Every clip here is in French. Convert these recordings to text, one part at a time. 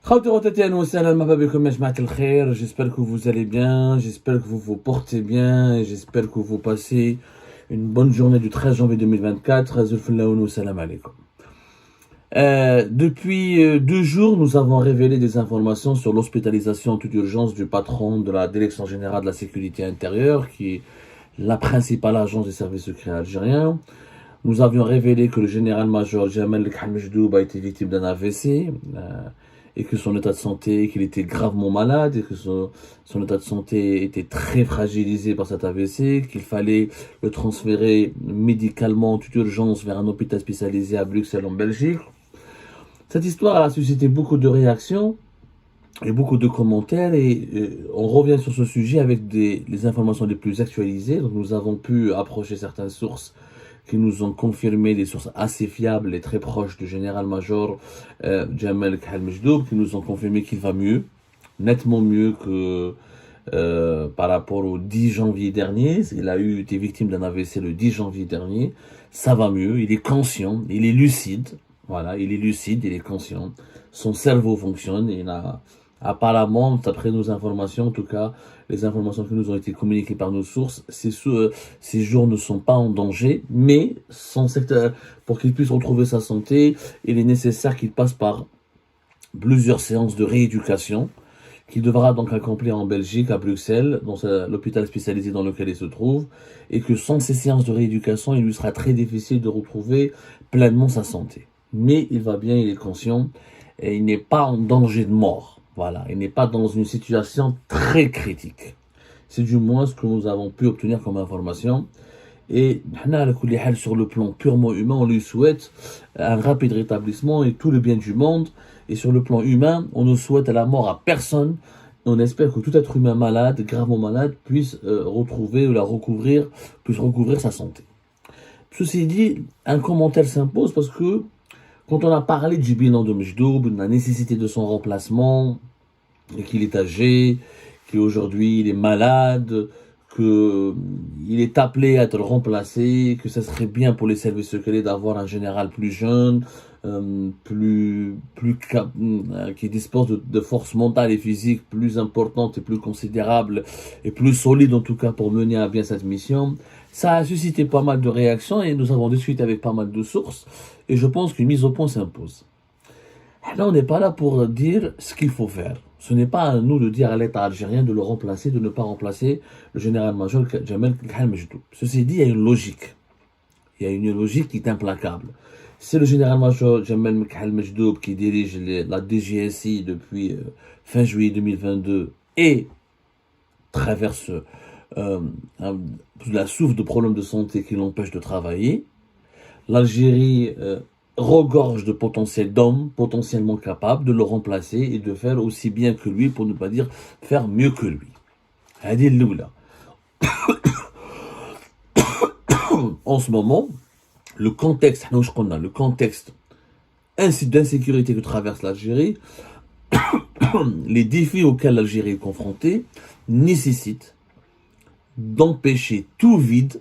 J'espère que vous allez bien, j'espère que vous vous portez bien, et j'espère que vous passez une bonne journée du 13 janvier 2024. Salam alaikum. Depuis 2 jours, nous avons révélé des informations sur l'hospitalisation en toute urgence du patron de la Direction générale de la sécurité intérieure, qui est la principale agence des services secrets algériens. Nous avions révélé que le général-major Jamal Khalmejdoub a été victime d'un AVC et que son état de santé, qu'il était gravement malade et que son état de santé était très fragilisé par cet AVC, qu'il fallait le transférer médicalement en toute urgence vers un hôpital spécialisé à Bruxelles en Belgique. Cette histoire a suscité beaucoup de réactions et beaucoup de commentaires et on revient sur ce sujet avec les informations les plus actualisées. Donc nous avons pu approcher certaines sources qui nous ont confirmé, des sources assez fiables et très proches du général-major Jamal Khalmejdoub, qui nous ont confirmé qu'il va mieux, nettement mieux que par rapport au 10 janvier dernier. Il a été victime d'un AVC le 10 janvier dernier. Ça va mieux, il est conscient, il est lucide. Voilà, il est lucide, il est conscient. Son cerveau fonctionne et il a apparemment, d'après nos informations, en tout cas, les informations qui nous ont été communiquées par nos sources, ces jours ne sont pas en danger, mais pour qu'il puisse retrouver sa santé, il est nécessaire qu'il passe par plusieurs séances de rééducation, qu'il devra donc accomplir en Belgique, à Bruxelles, dans l'hôpital spécialisé dans lequel il se trouve, et que sans ces séances de rééducation, il lui sera très difficile de retrouver pleinement sa santé. Mais il va bien, il est conscient, et il n'est pas en danger de mort. Voilà, il n'est pas dans une situation très critique. C'est du moins ce que nous avons pu obtenir comme information. Et sur le plan purement humain, on lui souhaite un rapide rétablissement et tout le bien du monde. Et sur le plan humain, on ne souhaite la mort à personne. On espère que tout être humain malade, gravement malade, puisse retrouver ou puisse recouvrir sa santé. Ceci dit, un commentaire s'impose parce que quand on a parlé du bilan de Mejdoub, de la nécessité de son remplacement, et qu'il est âgé, qu'aujourd'hui il est malade, qu'il est appelé à être remplacé, que ça serait bien pour les services secrets d'avoir un général plus jeune, qui dispose de forces mentales et physiques plus importantes et plus considérables et plus solides en tout cas pour mener à bien cette mission. Ça a suscité pas mal de réactions et nous avons discuté avec pas mal de sources et je pense qu'une mise au point s'impose. Là, on n'est pas là pour dire ce qu'il faut faire. Ce n'est pas à nous de dire à l'État algérien de le remplacer, de ne pas remplacer le général-major Jamal Khalmejdoub. Ceci dit, il y a une logique. Il y a une logique qui est implacable. C'est le général-major Jamal Khalmejdoub qui dirige la DGSI depuis fin juillet 2022 et traverse la souffre de problèmes de santé qui l'empêchent de travailler. L'Algérie regorge de potentiels d'hommes potentiellement capables de le remplacer et de faire aussi bien que lui, pour ne pas dire faire mieux que lui. En ce moment, le contexte d'insécurité que traverse l'Algérie, les défis auxquels l'Algérie est confrontée, nécessitent d'empêcher tout vide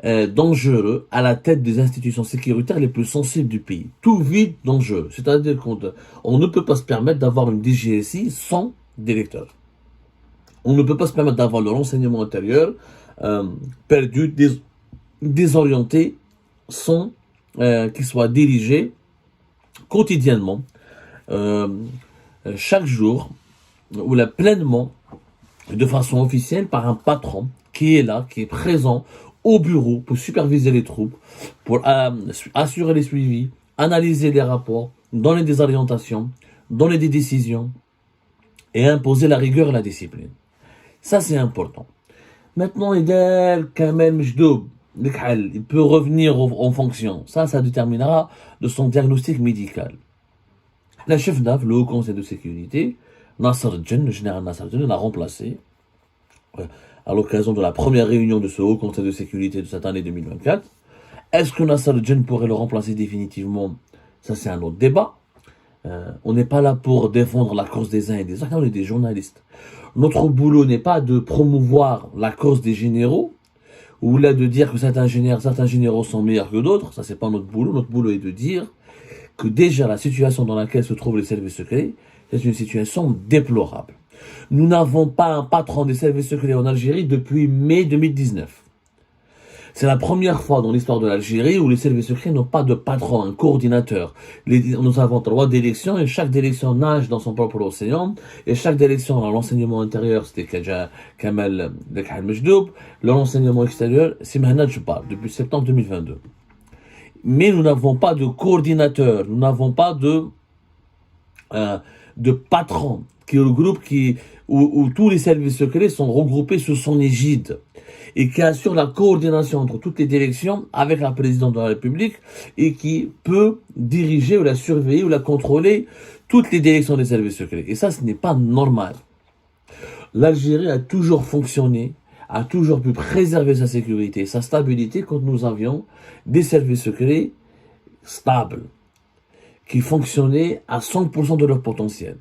dangereux à la tête des institutions sécuritaires les plus sensibles du pays. Tout vide dangereux. C'est-à-dire qu'on ne peut pas se permettre d'avoir une DGSI sans directeur. On ne peut pas se permettre d'avoir le renseignement intérieur perdu, désorienté, sans qu'il soit dirigé quotidiennement, chaque jour, ou là pleinement, de façon officielle, par un patron qui est là, qui est présent au bureau pour superviser les troupes, pour assurer les suivis, analyser les rapports, donner des orientations, donner des décisions et imposer la rigueur et la discipline. Ça, c'est important. Maintenant, Idel Kamel Mejdoub, il peut revenir en fonction. Ça déterminera de son diagnostic médical. Le chef d'AF, le Haut Conseil de sécurité, Nasser Djen, le général Nasser Djen, l'a remplacé à l'occasion de la première réunion de ce Haut Conseil de sécurité de cette année 2024. Est-ce que Nasser Djen pourrait le remplacer définitivement? Ça, c'est un autre débat. On n'est pas là pour défendre la cause des uns et des autres, on est des journalistes. Notre boulot n'est pas de promouvoir la cause des généraux, ou là de dire que certains généraux sont meilleurs que d'autres. Ça, c'est pas notre boulot. Notre boulot est de dire que déjà la situation dans laquelle se trouvent les services secrets, c'est une situation déplorable. Nous n'avons pas un patron des services secrets en Algérie depuis mai 2019. C'est la première fois dans l'histoire de l'Algérie où les services secrets n'ont pas de patron, un coordinateur. Nous avons 3 directions et chaque direction nage dans son propre océan. Et chaque direction, dans l'enseignement intérieur, c'était Kamel Dekhal Mejdoub. L'enseignement extérieur, c'est Mehna Djebbar, depuis septembre 2022. Mais nous n'avons pas de coordinateur, nous n'avons pas de patron, qui est le groupe où tous les services secrets sont regroupés sous son égide et qui assure la coordination entre toutes les directions avec la présidente de la République et qui peut diriger ou la surveiller ou la contrôler toutes les directions des services secrets. Et ça, ce n'est pas normal. L'Algérie a toujours fonctionné, a toujours pu préserver sa sécurité et sa stabilité quand nous avions des services secrets stables, qui fonctionnaient à 100% de leur potentiel.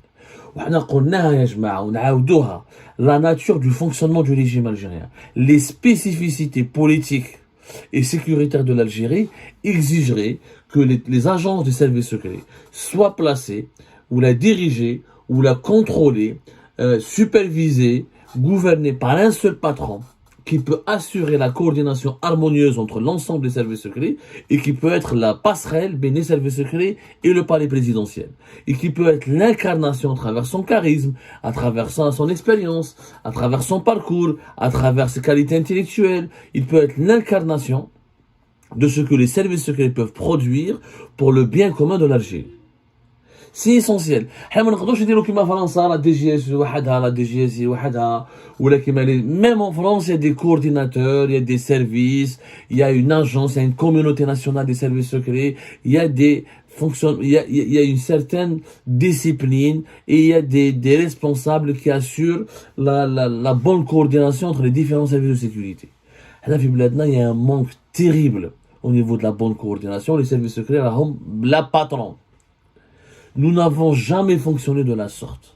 La nature du fonctionnement du régime algérien, les spécificités politiques et sécuritaires de l'Algérie exigeraient que les agences des services secrets soient placées, ou la dirigées, ou la contrôlées, supervisées, gouvernées par un seul patron, qui peut assurer la coordination harmonieuse entre l'ensemble des services secrets et qui peut être la passerelle entre les services secrets et le palais présidentiel. Et qui peut être l'incarnation à travers son charisme, à travers son expérience, à travers son parcours, à travers ses qualités intellectuelles. Il peut être l'incarnation de ce que les services secrets peuvent produire pour le bien commun de l'Algérie. C'est essentiel. Même en France, il y a des coordinateurs, il y a des services, il y a une agence, il y a une communauté nationale des services secrets, il y a il y a une certaine discipline et il y a des responsables qui assurent la bonne coordination entre les différents services de sécurité. Il y a un manque terrible au niveau de la bonne coordination. Les services secrets, la patron. Nous n'avons jamais fonctionné de la sorte.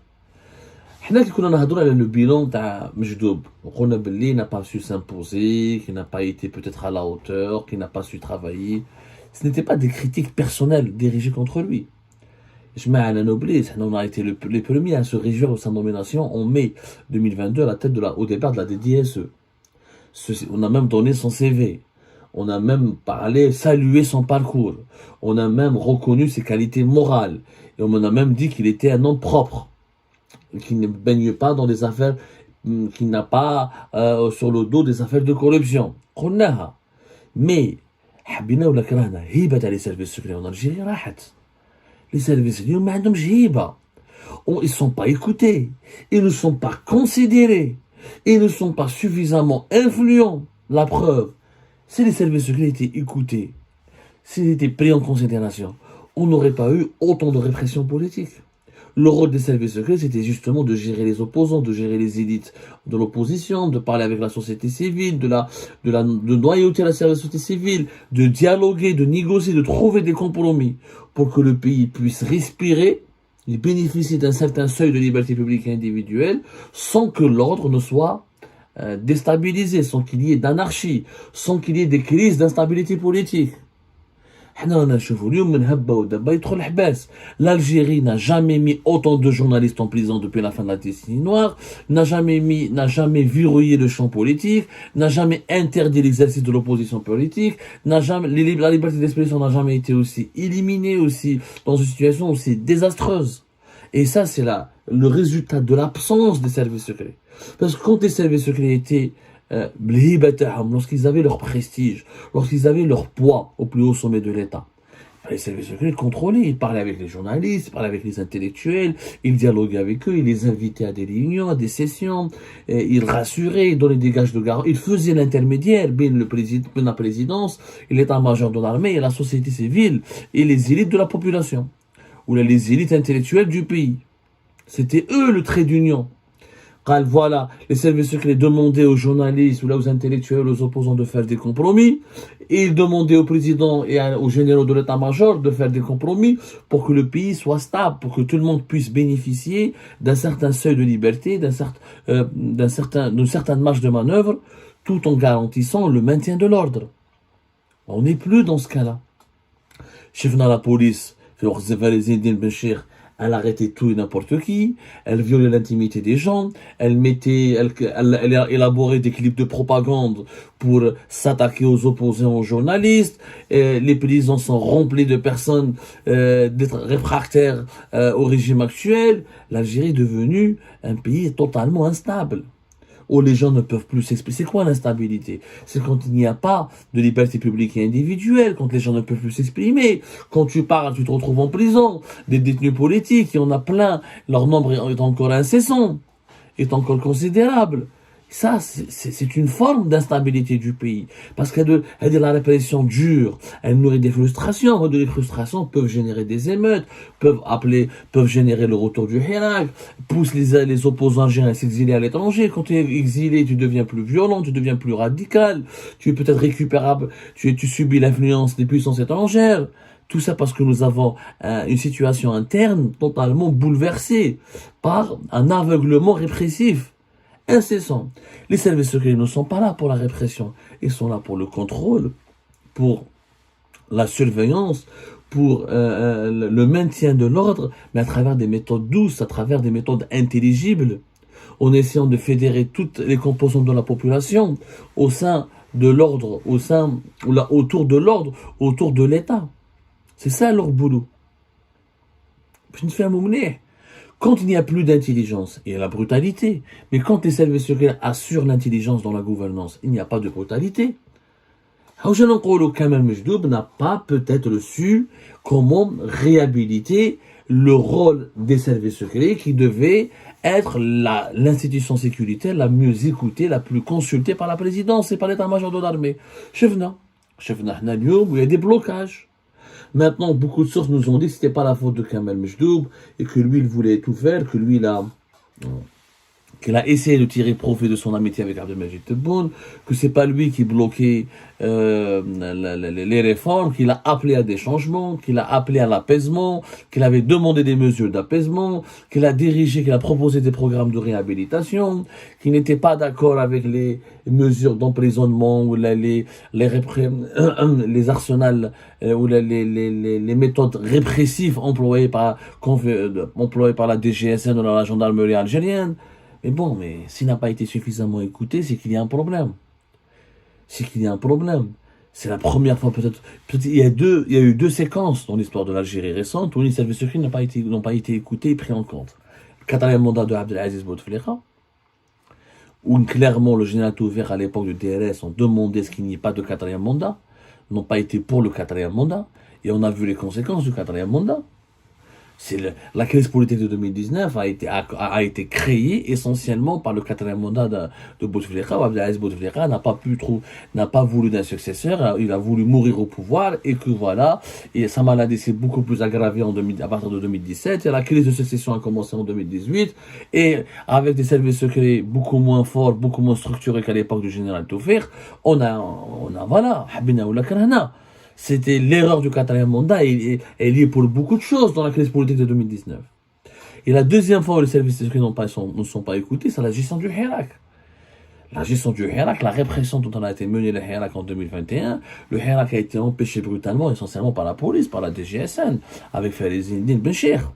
Le bilan de Mejdoub, il n'a pas su s'imposer, qui n'a pas été peut-être à la hauteur, qui n'a pas su travailler. Ce n'étaient pas des critiques personnelles dirigées contre lui. On a été les premiers à se réjouir de sa nomination en mai 2022 à la tête au départ de la DDSE. On a même donné son CV. On a même salué son parcours. On a même reconnu ses qualités morales. Et on a même dit qu'il était un homme propre, qui ne baigne pas dans des affaires, qui n'a pas sur le dos des affaires de corruption. Mais, les services secrets en Algérie, les services secrets, ils ne sont pas écoutés, ils ne sont pas considérés, ils ne sont pas suffisamment influents. La preuve, si les services secrets étaient écoutés, s'ils étaient pris en considération, on n'aurait pas eu autant de répression politique. Le rôle des services secrets, c'était justement de gérer les opposants, de gérer les élites de l'opposition, de parler avec la société civile, de noyauter la société civile, de dialoguer, de négocier, de trouver des compromis pour que le pays puisse respirer et bénéficier d'un certain seuil de liberté publique et individuelle sans que l'ordre ne soit déstabilisé, sans qu'il y ait d'anarchie, sans qu'il y ait des crises d'instabilité politique. L'Algérie n'a jamais mis autant de journalistes en prison depuis la fin de la décennie noire, n'a jamais verrouillé le champ politique, n'a jamais interdit l'exercice de l'opposition politique, la liberté d'expression n'a jamais été aussi éliminée, aussi dans une situation aussi désastreuse. Et ça, c'est le résultat de l'absence des services secrets. Parce que quand les services secrets étaient lorsqu'ils avaient leur prestige, lorsqu'ils avaient leur poids au plus haut sommet de l'État, les services secrets contrôlaient, ils parlaient avec les journalistes, ils parlaient avec les intellectuels, ils dialoguaient avec eux, ils les invitaient à des réunions, à des sessions, ils rassuraient, ils donnaient des gages de garantie, ils faisaient l'intermédiaire, la présidence, et l'état-major de l'armée, et la société civile, et les élites de la population, ou les élites intellectuelles du pays. C'était eux le trait d'union. Voilà, les services secrets demandaient aux journalistes ou aux intellectuels, aux opposants de faire des compromis, et ils demandaient au président et aux généraux de l'état-major de faire des compromis pour que le pays soit stable, pour que tout le monde puisse bénéficier d'un certain seuil de liberté, d'une certaine marge de manœuvre, tout en garantissant le maintien de l'ordre. On n'est plus dans ce cas-là. Chef de la police, Zinedine Benchir, elle arrêtait tout et n'importe qui, elle violait l'intimité des gens, elle a élaboré des clips de propagande pour s'attaquer aux opposants, aux journalistes. Les prisons sont remplies de personnes d'être réfractaires au régime actuel. L'Algérie est devenue un pays totalement instable, où les gens ne peuvent plus s'exprimer. C'est quoi l'instabilité? C'est quand il n'y a pas de liberté publique et individuelle, quand les gens ne peuvent plus s'exprimer. Quand tu parles, tu te retrouves en prison. Des détenus politiques, il y en a plein. Leur nombre est encore incessant, est encore considérable. Ça, c'est une forme d'instabilité du pays. Parce qu'elle dit la répression dure, elle nourrit des frustrations. Les frustrations peuvent générer des émeutes, peuvent générer le retour du Hirak, poussent les opposants algériens à s'exiler à l'étranger. Quand tu es exilé, tu deviens plus violent, tu deviens plus radical, tu es peut-être récupérable, tu subis l'influence des puissances étrangères. Tout ça parce que nous avons une situation interne totalement bouleversée par un aveuglement répressif incessant. Les services secrets ne sont pas là pour la répression, ils sont là pour le contrôle, pour la surveillance, pour le maintien de l'ordre, mais à travers des méthodes douces, à travers des méthodes intelligibles, en essayant de fédérer toutes les composantes de la population au sein de l'ordre, autour de l'ordre, autour de l'État. C'est ça leur boulot. Quand il n'y a plus d'intelligence, il y a la brutalité. Mais quand les services secrets assurent l'intelligence dans la gouvernance, il n'y a pas de brutalité. Kamel Mejdoub n'a pas peut-être su comment réhabiliter le rôle des services secrets qui devait être l'institution sécuritaire la mieux écoutée, la plus consultée par la présidence et par l'état-major de l'armée. Chefna, où il y a des blocages. Maintenant, beaucoup de sources nous ont dit que c'était pas la faute de Kamel Mejdoub et que lui, il voulait tout faire, que lui, qu'il a essayé de tirer profit de son amitié avec Abdelmajid Tebboune, que c'est pas lui qui bloquait les réformes, qu'il a appelé à des changements, qu'il a appelé à l'apaisement, qu'il avait demandé des mesures d'apaisement, qu'il a dirigé, qu'il a proposé des programmes de réhabilitation, qu'il n'était pas d'accord avec les mesures d'emprisonnement ou les arsenals ou les méthodes répressives employées par la DGSN ou la gendarmerie algérienne. Mais bon, s'il n'a pas été suffisamment écouté, c'est qu'il y a un problème. C'est la première fois peut-être il y a eu deux séquences dans l'histoire de l'Algérie récente où les services secrets n'ont pas été écoutés et pris en compte. Le quatrième mandat de Abdelaziz Bouteflika, où clairement le général Touver à l'époque du DRS ont demandé ce qu'il n'y ait pas de quatrième mandat, n'ont pas été pour le quatrième mandat, et on a vu les conséquences du quatrième mandat. La crise politique de 2019 a été créée essentiellement par le quatrième mandat de Bouteflika. Abdelaziz Bouteflika n'a pas voulu d'un successeur, il a voulu mourir au pouvoir et que voilà, et sa maladie s'est beaucoup plus aggravée à partir de 2017 et la crise de succession a commencé en 2018 et avec des services secrets beaucoup moins forts, beaucoup moins structurés qu'à l'époque du général Toufer, on a voilà, habina ou la karana. C'était l'erreur du quatrième mandat et elle est liée pour beaucoup de choses dans la crise politique de 2019. Et la deuxième fois où les services secrets ne sont pas écoutés, c'est la gestion du Hirak. La gestion du Hirak, la répression dont on a été menée le Hirak en 2021, le Hirak a été empêché brutalement, essentiellement par la police, par la DGSN, avec Zinedine Benchir.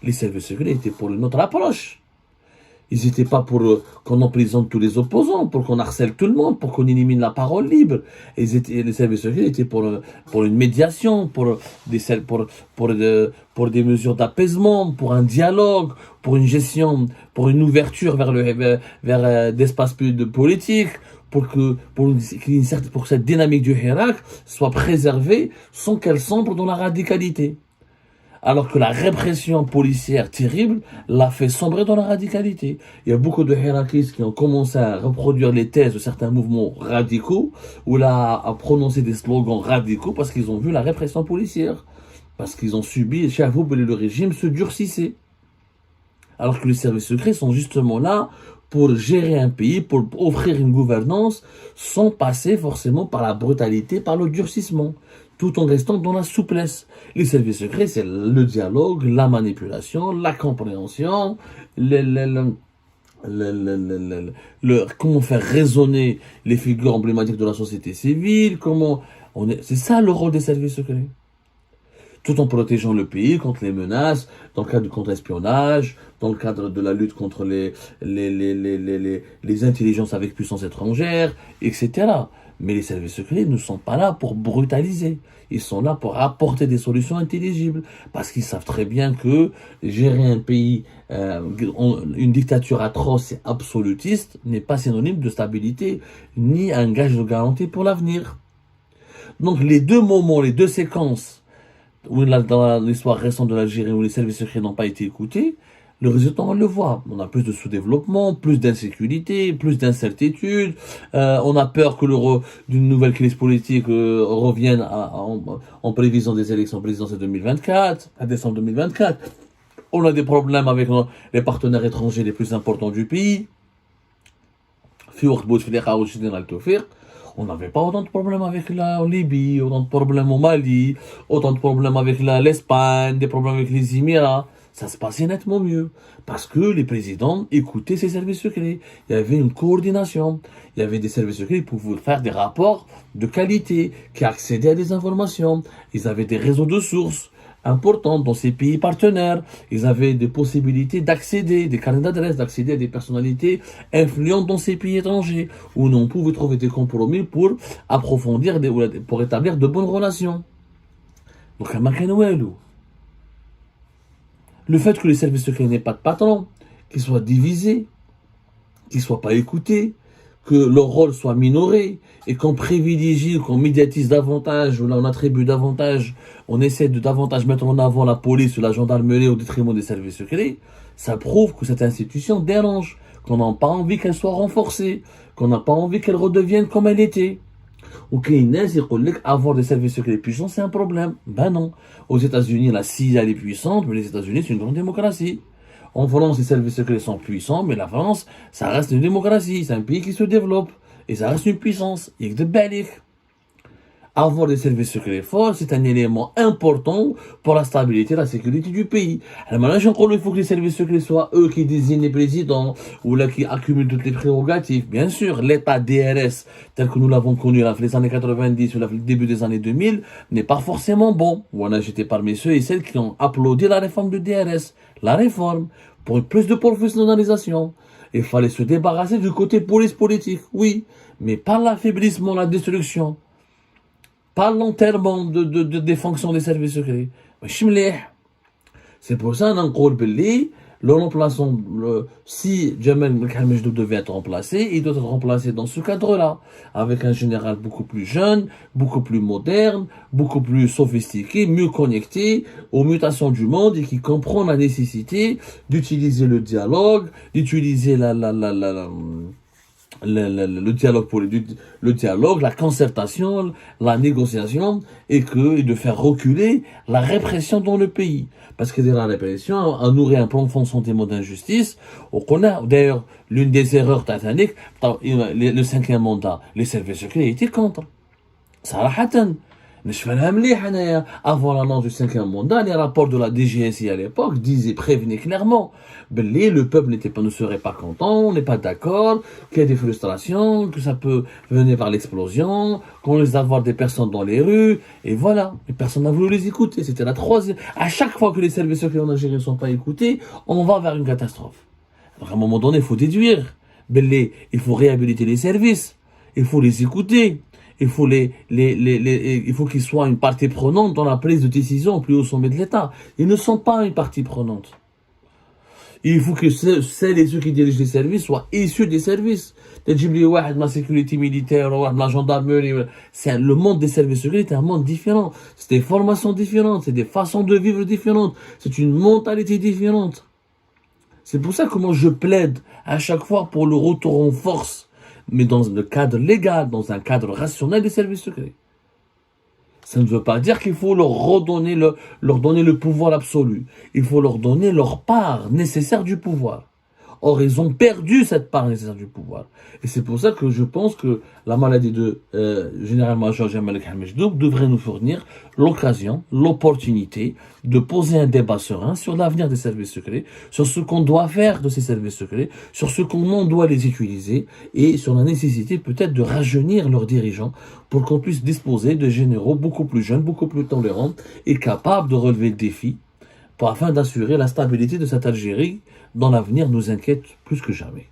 Les services secrets étaient pour une autre approche. Ils n'étaient pas pour qu'on emprisonne tous les opposants, pour qu'on harcèle tout le monde, pour qu'on élimine la parole libre. Les services secrets étaient pour une médiation, pour des mesures d'apaisement, pour un dialogue, pour une gestion, pour une ouverture vers d'espaces politiques, pour que cette dynamique du Hirak soit préservée sans qu'elle sombre dans la radicalité. Alors que la répression policière terrible l'a fait sombrer dans la radicalité. Il y a beaucoup de hirakistes qui ont commencé à reproduire les thèses de certains mouvements radicaux, ou à prononcer des slogans radicaux parce qu'ils ont vu la répression policière. Parce qu'ils ont subi, chez vous, le régime se durcissait. Alors que les services secrets sont justement là pour gérer un pays, pour offrir une gouvernance, sans passer forcément par la brutalité, par le durcissement, tout en restant dans la souplesse. Les services secrets, c'est le dialogue, la manipulation, la compréhension, comment faire résonner les figures emblématiques de la société civile, c'est ça le rôle des services secrets. tout en protégeant le pays contre les menaces, dans le cadre du contre-espionnage, dans le cadre de la lutte contre les intelligences avec puissance étrangère, etc. Mais les services secrets ne sont pas là pour brutaliser. Ils sont là pour apporter des solutions intelligibles. Parce qu'ils savent très bien que gérer un pays, une dictature atroce et absolutiste, n'est pas synonyme de stabilité, ni un gage de garantie pour l'avenir. Donc les deux moments, les deux séquences, où dans l'histoire récente de l'Algérie, où les services secrets n'ont pas été écoutés, le résultat, on le voit. On a plus de sous-développement, plus d'insécurité, plus d'incertitude. On a peur que d'une nouvelle crise politique revienne en prévision des élections présidentielles 2024, à décembre 2024. On a des problèmes avec les partenaires étrangers les plus importants du pays. On n'avait pas autant de problèmes avec la Libye, autant de problèmes au Mali, autant de problèmes avec l'Espagne, des problèmes avec les Émirats. Ça se passait nettement mieux. Parce que les présidents écoutaient ces services secrets. Il y avait une coordination. Il y avait des services secrets qui pouvaient faire des rapports de qualité, qui accédaient à des informations. Ils avaient des réseaux de sources importants dans ces pays partenaires. Ils avaient des possibilités d'accéder, des carnets d'adresse, d'accéder à des personnalités influentes dans ces pays étrangers, où on pouvait trouver des compromis pour approfondir, pour établir de bonnes relations. Donc, à Makanouelou. Le fait que les services secrets n'aient pas de patron, qu'ils soient divisés, qu'ils ne soient pas écoutés, que leur rôle soit minoré, et qu'on privilégie, qu'on médiatise davantage, ou là on attribue davantage, on essaie de davantage mettre en avant la police ou la gendarmerie au détriment des services secrets, ça prouve que cette institution dérange, qu'on n'a pas envie qu'elle soit renforcée, qu'on n'a pas envie qu'elle redevienne comme elle était. Ou avoir des services secrets puissants, c'est un problème. Ben non. Aux États-Unis, la CIA est puissante, mais les États-Unis, c'est une grande démocratie. En France, les services secrets sont puissants, mais la France, ça reste une démocratie. C'est un pays qui se développe. Et ça reste une puissance. Il y a que de belles. Avoir des services secrets forts, c'est un élément important pour la stabilité et la sécurité du pays. Alors maintenant, il faut que les services secrets soient eux qui désignent les présidents ou là qui accumulent toutes les prérogatives. Bien sûr, l'état DRS, tel que nous l'avons connu dans les années 90 ou le début des années 2000, n'est pas forcément bon. Voilà, j'étais parmi ceux et celles qui ont applaudi la réforme du DRS. La réforme, pour plus de professionnalisation. Il fallait se débarrasser du côté police politique, oui, mais pas l'affaiblissement, la destruction. Pas l'enterrement des fonctions des services secrets. C'est pour ça qu'on dit le remplaçant, si Jamal Majdoub devait être remplacé, il doit être remplacé dans ce cadre-là, avec un général beaucoup plus jeune, beaucoup plus moderne, beaucoup plus sophistiqué, mieux connecté aux mutations du monde et qui comprend la nécessité d'utiliser le dialogue, d'utiliser le dialogue, la concertation, la négociation, et de faire reculer la répression dans le pays. Parce que la répression a nourri un profond sentiment d'injustice. On a d'ailleurs l'une des erreurs titaniques, le 5e mandat, les services secrets étaient contre. صراحة نشفالها مليح انايا avant l'annonce du 5e mandat, les rapports de la DGSI à l'époque prévenaient clairement que le peuple ne serait pas content, on n'est pas d'accord, qu'il y a des frustrations, que ça peut venir par l'explosion, qu'on risque d'avoir des personnes dans les rues, et voilà, et personne n'a voulu les écouter. C'était la troisième. À chaque fois que les services secrets en Algérie ne sont pas écoutés, on va vers une catastrophe. Alors à un moment donné, il faut déduire, il faut réhabiliter les services, il faut les écouter. Il faut il faut qu'ils soient une partie prenante dans la prise de décision au plus haut sommet de l'État. Ils ne sont pas une partie prenante. Il faut que celles et ceux qui dirigent les services soient issus des services. La sécurité militaire, la gendarmerie, le monde des services secrets est un monde différent. C'est des formations différentes, c'est des façons de vivre différentes, c'est une mentalité différente. C'est pour ça que moi je plaide à chaque fois pour le retour en force, mais dans le cadre légal, dans un cadre rationnel des services secrets. Ça ne veut pas dire qu'il faut leur donner le pouvoir absolu. Il faut leur donner leur part nécessaire du pouvoir. ils ont perdu cette part nécessaire du pouvoir. Et c'est pour ça que je pense que la maladie de général-major Jamal Hamejdoub devrait nous fournir l'occasion, l'opportunité de poser un débat serein sur l'avenir des services secrets, sur ce qu'on doit faire de ces services secrets, sur ce qu'on doit les utiliser et sur la nécessité peut-être de rajeunir leurs dirigeants pour qu'on puisse disposer de généraux beaucoup plus jeunes, beaucoup plus tolérants et capables de relever le défi afin d'assurer la stabilité de cette Algérie dont l'avenir nous inquiète plus que jamais.